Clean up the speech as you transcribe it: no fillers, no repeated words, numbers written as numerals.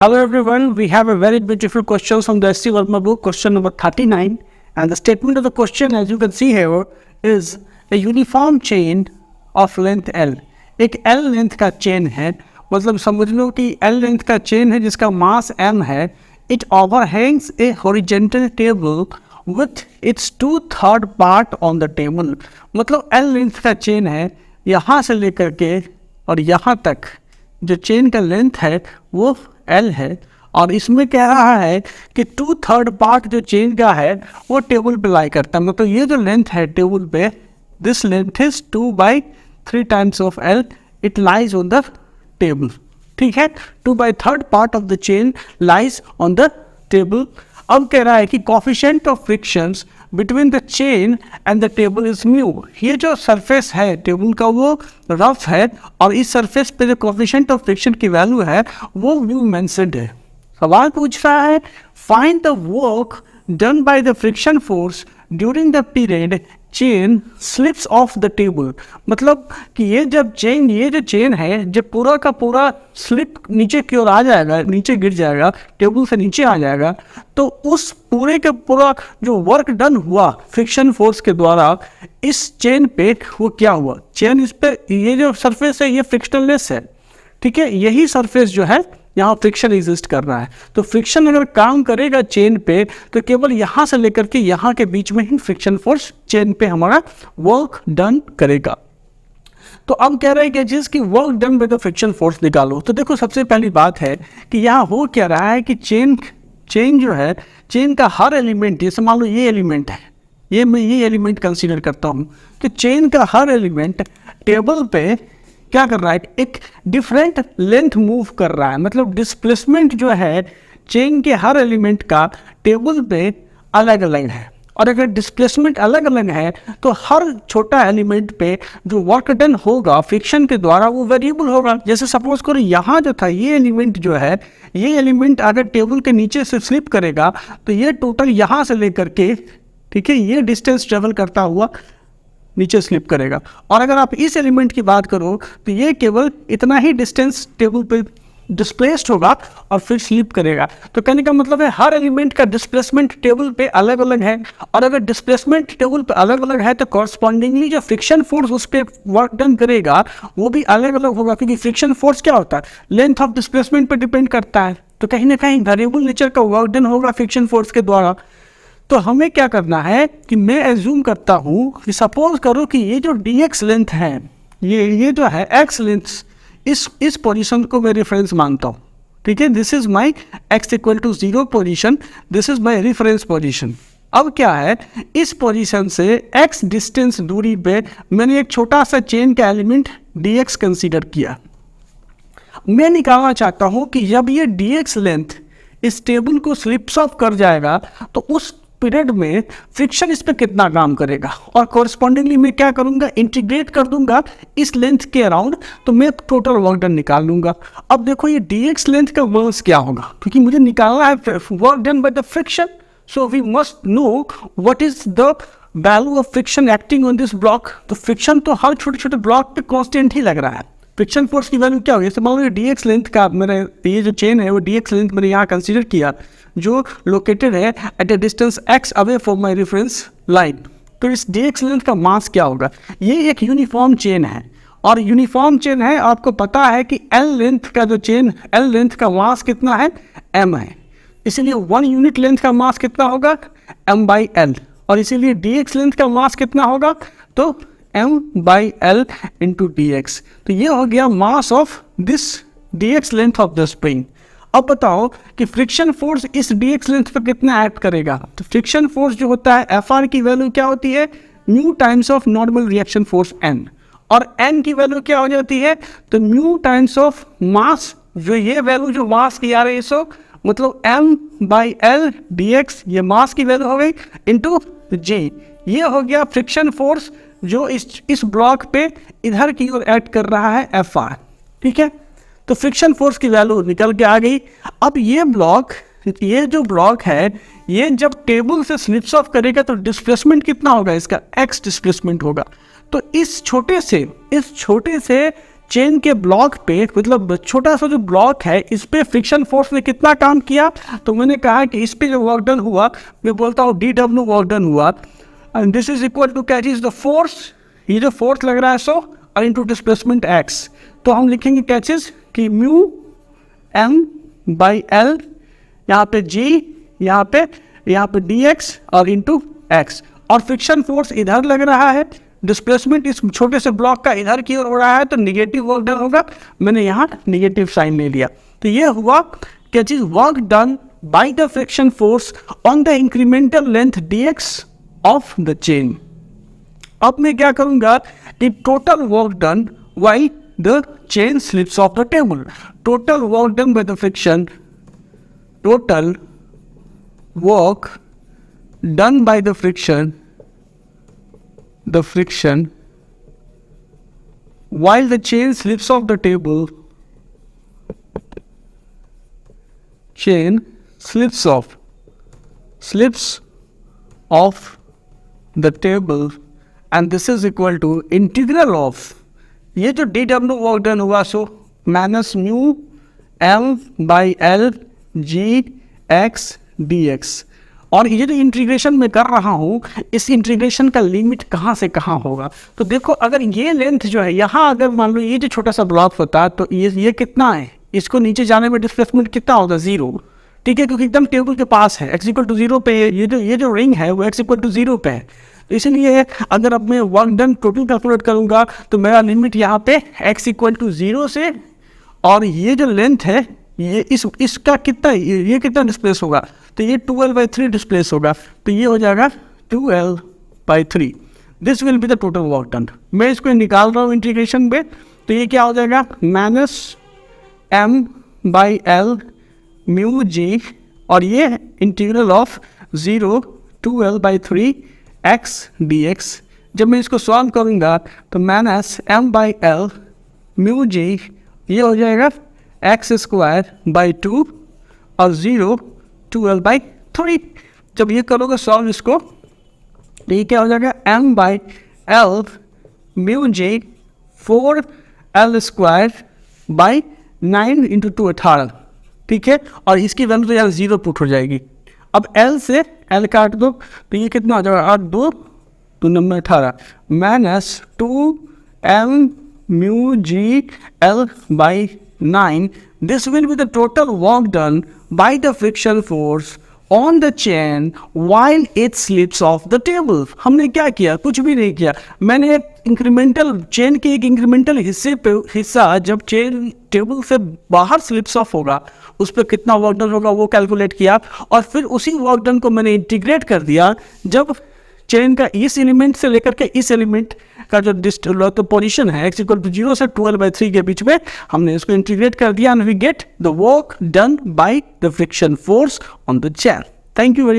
Hello everyone, we have a very beautiful question from the S.C. Verma book, question number 39, and the statement of the question as you can see here is a uniform chain of length L. एक L length का chain है, मतलब समझ लो कि L length का chain है जिसका मास M है. It overhangs a horizontal table with its 2/3 part on the table. मतलब L लेंथ का चेन है, यहाँ से लेकर के और यहाँ तक जो चेन का लेंथ है वो L है, और इसमें कह रहा है कि 2/3 पार्ट जो चेन का है वो टेबल पे लाई करता है. मतलब ये जो लेंथ है टेबल पे, this length is 2/3 times of L. It lies on the table. ठीक है, 2/3 part of the chain lies on the table. अब कह रहा है कि coefficient of frictions between the chain and the table is mu. ये जो सरफेस है टेबल का वो रफ है, और इस सरफेस पे जो कोफिशिएंट ऑफ फ्रिक्शन की वैल्यू है वो म्यू मेंशन्ड है. सवाल पूछ रहा है find the work done by the friction force during the period chain slips of the table. मतलब कि ये जो चेन है जब पूरा का पूरा स्लिप नीचे की ओर आ जाएगा, नीचे गिर जाएगा, टेबल से नीचे आ जाएगा, तो उस पूरे का पूरा जो वर्क डन हुआ फ्रिक्शन फोर्स के द्वारा इस चेन पे वो क्या हुआ. चेन इस पे ये जो सरफेस है ये फ्रिक्शनलेस है. ठीक है, यही सरफेस जो है यहाँ फ्रिक्शन एग्जिस्ट कर रहा है. तो फ्रिक्शन अगर काम करेगा चेन पे तो केवल यहाँ से लेकर के यहाँ के बीच में ही फ्रिक्शन फोर्स चेन पे हमारा वर्क डन करेगा. तो अब कह रहे हैं कि जिसकी work done by the friction force निकालो. तो देखो सबसे पहली बात है कि यहाँ हो क्या रहा है कि चेन जो है, चेन का हर एलिमेंट, जैसे मान लो ये एलिमेंट है, ये मैं ये एलिमेंट कंसीडर करता हूँ, तो चेन का हर एलिमेंट टेबल पे क्या कर रहा है, एक डिफरेंट लेंथ मूव कर रहा है. मतलब डिस्प्लेसमेंट जो है चेन के हर एलिमेंट का टेबल पे अलग अलग है, और अगर डिस्प्लेसमेंट अलग अलग है तो हर छोटा एलिमेंट पे जो वर्क डन होगा फ्रिक्शन के द्वारा वो वेरिएबल होगा. जैसे सपोज करो यहाँ जो था ये एलिमेंट जो है, ये एलिमेंट अगर टेबल के नीचे से स्लिप करेगा तो ये टोटल यहाँ से लेकर के, ठीक है, ये डिस्टेंस ट्रेवल करता हुआ नीचे स्लिप करेगा. और अगर आप इस एलिमेंट की बात करो तो ये केवल इतना ही डिस्टेंस टेबल पे डिस्प्लेस्ड होगा और फिर स्लिप करेगा. तो कहने का मतलब है हर एलिमेंट का डिस्प्लेसमेंट टेबल पे अलग अलग है, और अगर डिस्प्लेसमेंट टेबल पे अलग अलग है तो कॉरस्पॉन्डिंगली जो फ्रिक्शन फोर्स उस पर वर्क डन करेगा वो भी अलग अलग होगा, क्योंकि फ्रिक्शन फोर्स क्या होता है, लेंथ ऑफ डिस्प्लेसमेंट पर डिपेंड करता है. तो कहीं ना कहीं वेरिएबल नेचर का वर्क डन होगा फ्रिक्शन फोर्स के द्वारा. तो हमें क्या करना है कि मैं एज्यूम करता हूँ कि सपोज करो कि ये जो dx लेंथ है, ये जो है x लेंथ, इस पोजीशन को मैं रेफरेंस मानता हूँ. ठीक है, this is my x = 0 position, this is my reference position. अब क्या है, इस पोजीशन से x डिस्टेंस दूरी पे मैंने एक छोटा सा चेन का एलिमेंट dx कंसीडर किया. मैं निकालना चाहता हूँ कि जब ये dx लेंथ इस टेबल को स्लिप्स ऑफ कर जाएगा तो उस पीरियड में फ्रिक्शन इस पे कितना काम करेगा, और कॉरस्पॉन्डिंगली मैं क्या करूंगा, इंटीग्रेट कर दूंगा इस लेंथ के अराउंड, तो मैं टोटल वर्क डन निकाल लूंगा. अब देखो ये dx लेंथ का वर्क क्या होगा, क्योंकि मुझे निकालना है work done by the friction. So we must know what is the value of friction acting on this block. तो फ्रिक्शन तो हर छोटे छोटे ब्लॉक पे कॉन्स्टेंट ही लग रहा है. फ्रिक्शन फोर्स की वैल्यू क्या होगी, जैसे मान लो dx लेंथ का मेरा ये जो चेन है वो dx लेंथ मैंने यहाँ कंसीडर किया जो लोकेटेड है at a distance x away from my reference line. तो इस dx लेंथ का मास क्या होगा, ये एक यूनिफॉर्म चेन है, और यूनिफॉर्म चेन है, आपको पता है कि L लेंथ का जो चेन, L लेंथ का मास कितना है, m है, इसीलिए 1 यूनिट लेंथ का मास कितना होगा, m/L, और इसीलिए dx लेंथ का मास कितना होगा, तो m/L इंटू dx. तो ये हो गया mass of this dx length of the spring. अब बताओ कि फ्रिक्शन फोर्स इस dx लेंथ पर कितना एक्ट करेगा. तो फ्रिक्शन फोर्स जो होता है Fr की वैल्यू क्या होती है, mu times of normal reaction force n, और n की वैल्यू क्या हो जाती है, तो म्यू टाइम्स ऑफ मास, जो ये वैल्यू जो मास की आ रही है, सो मतलब m/L dx ये मास की वैल्यू हो गई इंटू g. ये हो गया फ्रिक्शन फोर्स जो इस ब्लॉक पे इधर की ओर एक्ट कर रहा है Fr. ठीक है, तो फ्रिक्शन फोर्स की वैल्यू निकल के आ गई. अब ये जो ब्लॉक है ये जब टेबल से स्लिप्स ऑफ करेगा तो डिस्प्लेसमेंट कितना होगा, इसका x डिस्प्लेसमेंट होगा. तो इस छोटे से चेन के ब्लॉक पे, मतलब छोटा सा जो ब्लॉक है इस पे फ्रिक्शन फोर्स ने कितना काम किया, तो मैंने कहा कि इस पे जो वर्क डन हुआ मैं बोलता हूँ DW वर्क डन हुआ, and this is equal to catch is the force, ये जो फोर्स लग रहा है सो और इंटू डिस्प्लेसमेंट x, तो हम लिखेंगे कैचेस कि म्यू m बाई एल, यहाँ पे g, यहाँ पे dx और इंटू x, और फ्रिक्शन फोर्स इधर लग रहा है, डिस्प्लेसमेंट इस छोटे से ब्लॉक का इधर की ओर हो रहा है, तो निगेटिव वर्क डन होगा, मैंने यहाँ निगेटिव साइन ले लिया। तो ये हुआ catch is work done by the friction force on the incremental length dx of the chain. अब मैं क्या करूंगा कि total work done while the chain slips of the table, total work done by the friction, total work done by the friction while the chain slips off the table, chain slips off the table, and this is equal to integral of, ये जो DW work done हुआ so minus mu m by L G x D x, और ये जो integration मैं कर रहा हूँ इस इंटीग्रेशन का लिमिट कहाँ से कहाँ होगा, तो देखो अगर ये लेंथ जो है यहाँ, अगर मान लो ये जो छोटा सा ब्लॉक होता तो ये कितना है, इसको नीचे जाने में डिस्प्लेसमेंट कितना होगा, 0, ठीक है, क्योंकि एकदम टेबल के पास है, x इक्वल टू 0 पे, ये जो रिंग है वो x इक्वल टू 0 पे है, तो इसलिए अगर अब मैं वर्क डन टोटल कैलकुलेट करूँगा तो मेरा लिमिट यहाँ पे x इक्वल टू 0 से, और ये जो लेंथ है ये इसका कितना, ये कितना डिस्प्लेस होगा, तो ये 2l/3 डिस्प्लेस होगा, तो ये हो जाएगा 2l/3, this will be the total work done. मैं इसको निकाल रहा हूँ इंटीग्रेशन में, तो ये क्या हो जाएगा minus m by L mu g, और ये integral of 0 2l/3 x dx। जब मैं इसको सॉल्व करूँगा तो minus m by L mu g, ये हो जाएगा x स्क्वायर बाई 2 और 0 2l/3। जब ये करोगे सॉल्व इसको तो ये क्या हो जाएगा m by L mu J 4l square by 9 into 2 18, ठीक है, और इसकी वैल्यू तो यार 0 पुट हो जाएगी। अब l से l काट दो तो ये कितना हो जाएगा 8 2 2 number 18 minus 2m mu G L by 9, this will be the total work done by the friction force on the chain while it slips off the table। हमने क्या किया, कुछ भी नहीं किया, मैंने इंक्रीमेंटल चेन के एक इंक्रीमेंटल हिस्सा जब चेन टेबल से बाहर स्लिप्स ऑफ होगा उस पर कितना वर्क डन होगा वो कैलकुलेट किया, और फिर उसी वर्क डन को मैंने इंटीग्रेट कर दिया जब चेन का इस एलिमेंट से लेकर के इस एलिमेंट का जो पोजीशन है x इक्वल टू 0 से 2l/3 के बीच में, हमने इसको इंटीग्रेट कर दिया, and we get the work done by the friction force on the chain. Thank you very much.